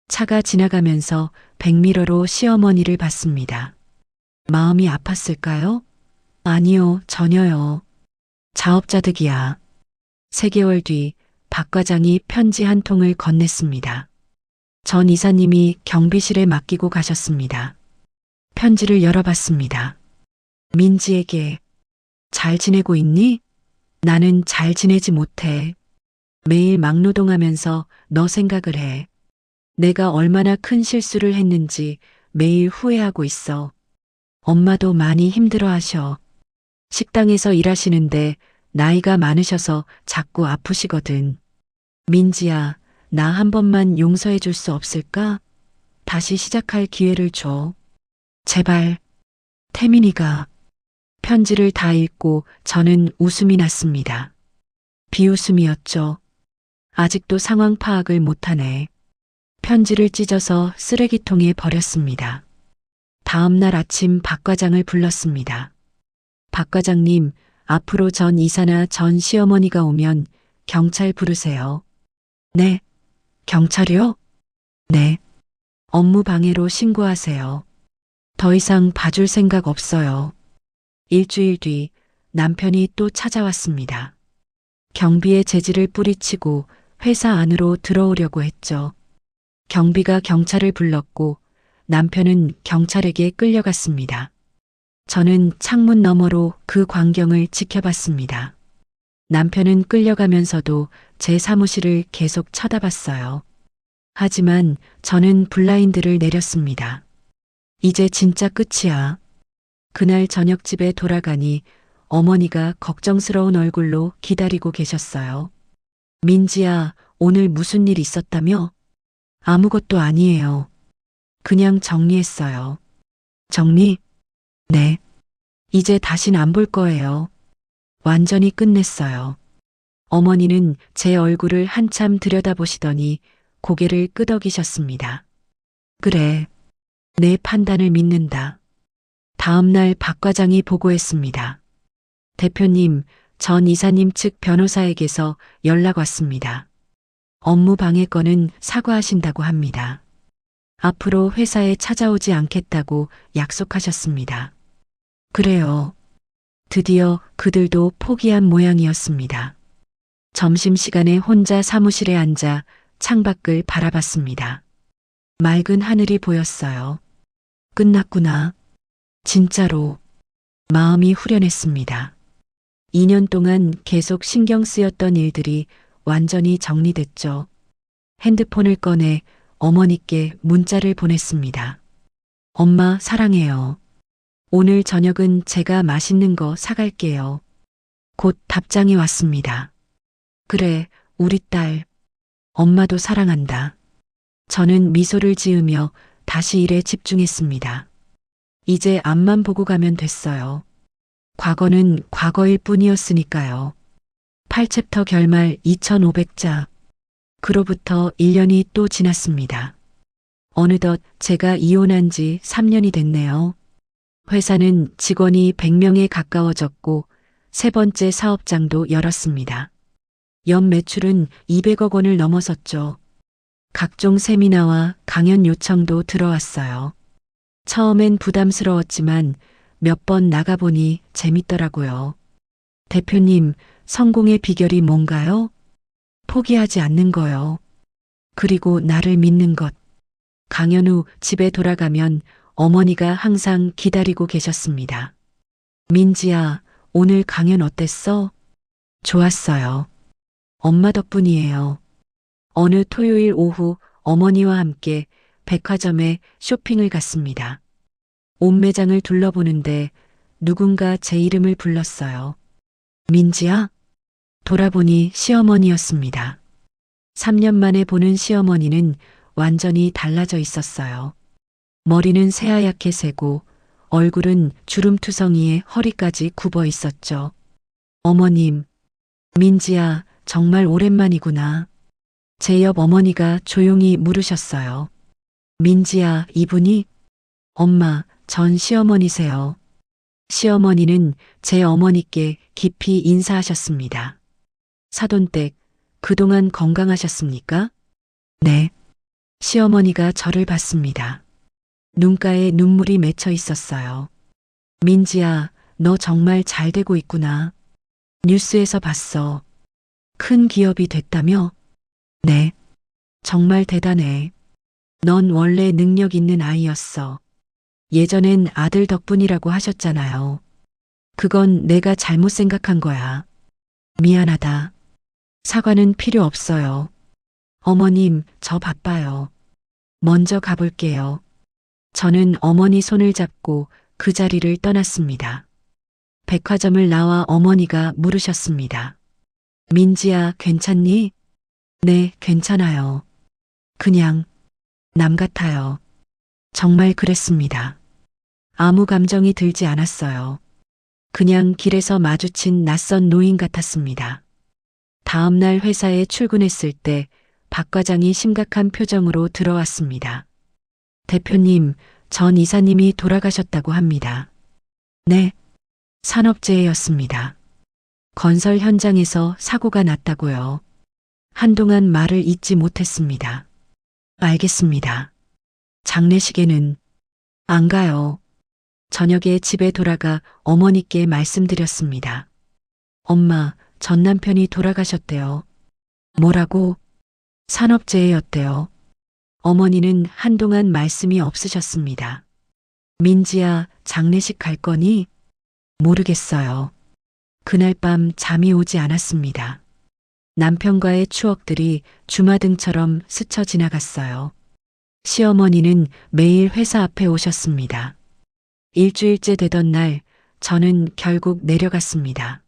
차가 지나가면서 백미러로 시어머니를 봤습니다. 마음이 아팠을까요? 아니요, 전혀요. 자업자득이야. 3개월 뒤 박 과장이 편지 한 통을 건넸습니다. 전 이사님이 경비실에 맡기고 가셨습니다. 편지를 열어봤습니다. 민지에게 잘 지내고 있니? 나는 잘 지내지 못해. 매일 막노동하면서 너 생각을 해. 내가 얼마나 큰 실수를 했는지 매일 후회하고 있어. 엄마도 많이 힘들어하셔. 식당에서 일하시는데 나이가 많으셔서 자꾸 아프시거든. 민지야, 나 한 번만 용서해 줄 수 없을까? 다시 시작할 기회를 줘. 제발. 태민이가. 편지를 다 읽고 저는 웃음이 났습니다. 비웃음이었죠. 아직도 상황 파악을 못하네. 편지를 찢어서 쓰레기통에 버렸습니다. 다음 날 아침 박 과장을 불렀습니다. 박 과장님, 앞으로 전 이사나 전 시어머니가 오면 경찰 부르세요. 네. 경찰이요? 네. 업무 방해로 신고하세요. 더 이상 봐줄 생각 없어요. 일주일 뒤 남편이 또 찾아왔습니다. 경비의 재질을 뿌리치고 회사 안으로 들어오려고 했죠. 경비가 경찰을 불렀고 남편은 경찰에게 끌려갔습니다. 저는 창문 너머로 그 광경을 지켜봤습니다. 남편은 끌려가면서도 제 사무실을 계속 쳐다봤어요. 하지만 저는 블라인드를 내렸습니다. 이제 진짜 끝이야. 그날 저녁 집에 돌아가니 어머니가 걱정스러운 얼굴로 기다리고 계셨어요. 민지야, 오늘 무슨 일 있었다며? 아무것도 아니에요. 그냥 정리했어요. 정리? 네. 이제 다신 안 볼 거예요. 완전히 끝냈어요. 어머니는 제 얼굴을 한참 들여다보시더니 고개를 끄덕이셨습니다. 그래. 내 판단을 믿는다. 다음 날 박 과장이 보고했습니다. 대표님, 전 이사님 측 변호사에게서 연락 왔습니다. 업무 방해 건은 사과하신다고 합니다. 앞으로 회사에 찾아오지 않겠다고 약속하셨습니다. 그래요. 드디어 그들도 포기한 모양이었습니다. 점심시간에 혼자 사무실에 앉아 창밖을 바라봤습니다. 맑은 하늘이 보였어요. 끝났구나. 진짜로. 마음이 후련했습니다. 2년 동안 계속 신경 쓰였던 일들이 완전히 정리됐죠. 핸드폰을 꺼내 어머니께 문자를 보냈습니다. 엄마 사랑해요. 오늘 저녁은 제가 맛있는 거 사갈게요. 곧 답장이 왔습니다. 그래, 우리 딸. 엄마도 사랑한다. 저는 미소를 지으며 다시 일에 집중했습니다. 이제 앞만 보고 가면 됐어요. 과거는 과거일 뿐이었으니까요. 8챕터 결말 2500자. 그로부터 1년이 또 지났습니다. 어느덧 제가 이혼한 지 3년이 됐네요. 회사는 직원이 100명에 가까워졌고 세 번째 사업장도 열었습니다. 연 매출은 200억 원을 넘어섰죠. 각종 세미나와 강연 요청도 들어왔어요. 처음엔 부담스러웠지만 몇 번 나가보니 재밌더라고요. 대표님, 성공의 비결이 뭔가요? 포기하지 않는 거요. 그리고 나를 믿는 것. 강연 후 집에 돌아가면 어머니가 항상 기다리고 계셨습니다. 민지야, 오늘 강연 어땠어? 좋았어요. 엄마 덕분이에요. 어느 토요일 오후 어머니와 함께 백화점에 쇼핑을 갔습니다. 옷 매장을 둘러보는데 누군가 제 이름을 불렀어요. 민지야? 돌아보니 시어머니였습니다. 3년 만에 보는 시어머니는 완전히 달라져 있었어요. 머리는 새하얗게 새고 얼굴은 주름투성이에 허리까지 굽어 있었죠. 어머님, 민지야, 정말 오랜만이구나. 제 옆 어머니가 조용히 물으셨어요. 민지야, 이분이? 엄마, 전 시어머니세요. 시어머니는 제 어머니께 깊이 인사하셨습니다. 사돈댁, 그동안 건강하셨습니까? 네. 시어머니가 저를 봤습니다. 눈가에 눈물이 맺혀 있었어요. 민지야, 너 정말 잘 되고 있구나. 뉴스에서 봤어. 큰 기업이 됐다며? 네. 정말 대단해. 넌 원래 능력 있는 아이였어. 예전엔 아들 덕분이라고 하셨잖아요. 그건 내가 잘못 생각한 거야. 미안하다. 사과는 필요 없어요. 어머님, 저 바빠요. 먼저 가볼게요. 저는 어머니 손을 잡고 그 자리를 떠났습니다. 백화점을 나와 어머니가 물으셨습니다. 민지야, 괜찮니? 네, 괜찮아요. 그냥 남 같아요. 정말 그랬습니다. 아무 감정이 들지 않았어요. 그냥 길에서 마주친 낯선 노인 같았습니다. 다음 날 회사에 출근했을 때 박 과장이 심각한 표정으로 들어왔습니다. 대표님, 전 이사님이 돌아가셨다고 합니다. 네, 산업재해였습니다. 건설 현장에서 사고가 났다고요. 한동안 말을 잇지 못했습니다. 알겠습니다. 장례식에는 안 가요. 저녁에 집에 돌아가 어머니께 말씀드렸습니다. 엄마, 전 남편이 돌아가셨대요. 뭐라고? 산업재해였대요. 어머니는 한동안 말씀이 없으셨습니다. 민지야, 장례식 갈 거니? 모르겠어요. 그날 밤 잠이 오지 않았습니다. 남편과의 추억들이 주마등처럼 스쳐 지나갔어요. 시어머니는 매일 회사 앞에 오셨습니다. 일주일째 되던 날 저는 결국 내려갔습니다.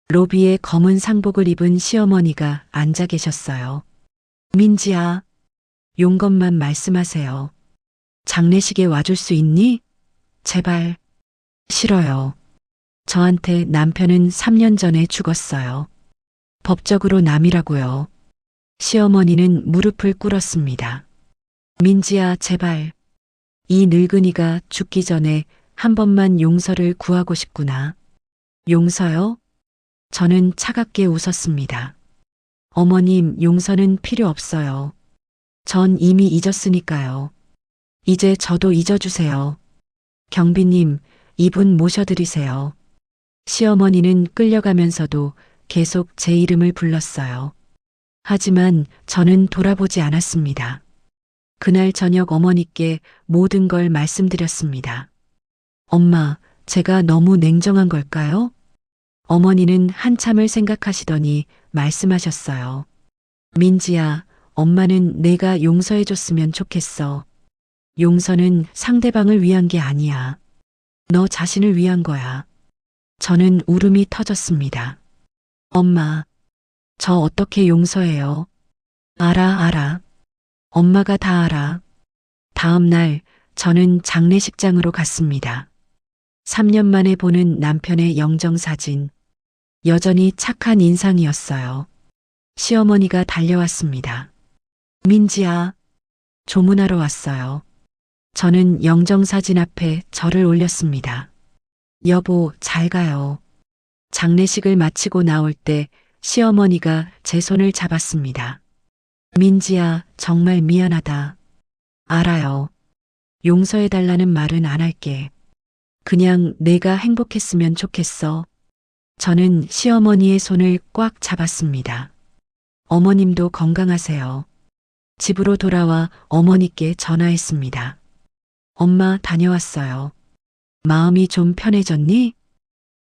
로비에 검은 상복을 입은 시어머니가 앉아 계셨어요. 민지야, 용건만 말씀하세요. 장례식에 와줄 수 있니? 제발. 싫어요. 저한테 남편은 3년 전에 죽었어요. 법적으로 남이라고요. 시어머니는 무릎을 꿇었습니다. 민지야, 제발. 이 늙은이가 죽기 전에 한 번만 용서를 구하고 싶구나. 용서요? 저는 차갑게 웃었습니다. 어머님, 용서는 필요 없어요. 전 이미 잊었으니까요. 이제 저도 잊어주세요. 경비님, 이분 모셔드리세요. 시어머니는 끌려가면서도 계속 제 이름을 불렀어요. 하지만 저는 돌아보지 않았습니다. 그날 저녁 어머니께 모든 걸 말씀드렸습니다. 엄마, 제가 너무 냉정한 걸까요? 어머니는 한참을 생각하시더니 말씀하셨어요. 민지야, 엄마는 내가 용서해줬으면 좋겠어. 용서는 상대방을 위한 게 아니야. 너 자신을 위한 거야. 저는 울음이 터졌습니다. 엄마, 저 어떻게 용서해요? 알아. 엄마가 다 알아. 다음 날 저는 장례식장으로 갔습니다. 3년 만에 보는 남편의 영정사진. 여전히 착한 인상이었어요. 시어머니가 달려왔습니다. 민지야, 조문하러 왔어요. 저는 영정사진 앞에 절을 올렸습니다. 여보, 잘 가요. 장례식을 마치고 나올 때 시어머니가 제 손을 잡았습니다. 민지야, 정말 미안하다. 알아요. 용서해달라는 말은 안 할게. 그냥 내가 행복했으면 좋겠어. 저는 시어머니의 손을 꽉 잡았습니다. 어머님도 건강하세요. 집으로 돌아와 어머니께 전화했습니다. 엄마, 다녀왔어요. 마음이 좀 편해졌니?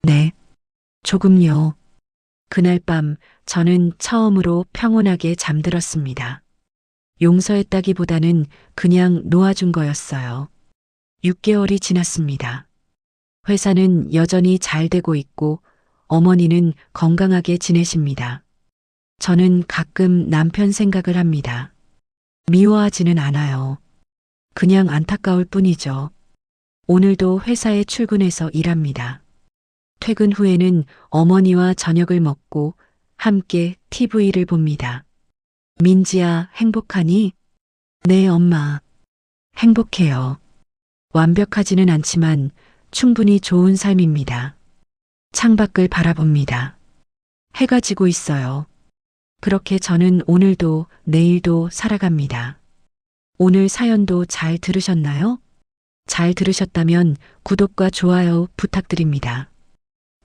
네. 조금요. 그날 밤 저는 처음으로 평온하게 잠들었습니다. 용서했다기보다는 그냥 놓아준 거였어요. 6개월이 지났습니다. 회사는 여전히 잘 되고 있고 어머니는 건강하게 지내십니다. 저는 가끔 남편 생각을 합니다. 미워하지는 않아요. 그냥 안타까울 뿐이죠. 오늘도 회사에 출근해서 일합니다. 퇴근 후에는 어머니와 저녁을 먹고 함께 TV를 봅니다. 민지야, 행복하니? 네, 엄마. 행복해요. 완벽하지는 않지만 충분히 좋은 삶입니다. 창밖을 바라봅니다. 해가 지고 있어요. 그렇게 저는 오늘도 내일도 살아갑니다. 오늘 사연도 잘 들으셨나요? 잘 들으셨다면 구독과 좋아요 부탁드립니다.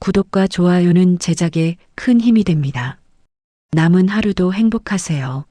구독과 좋아요는 제작에 큰 힘이 됩니다. 남은 하루도 행복하세요.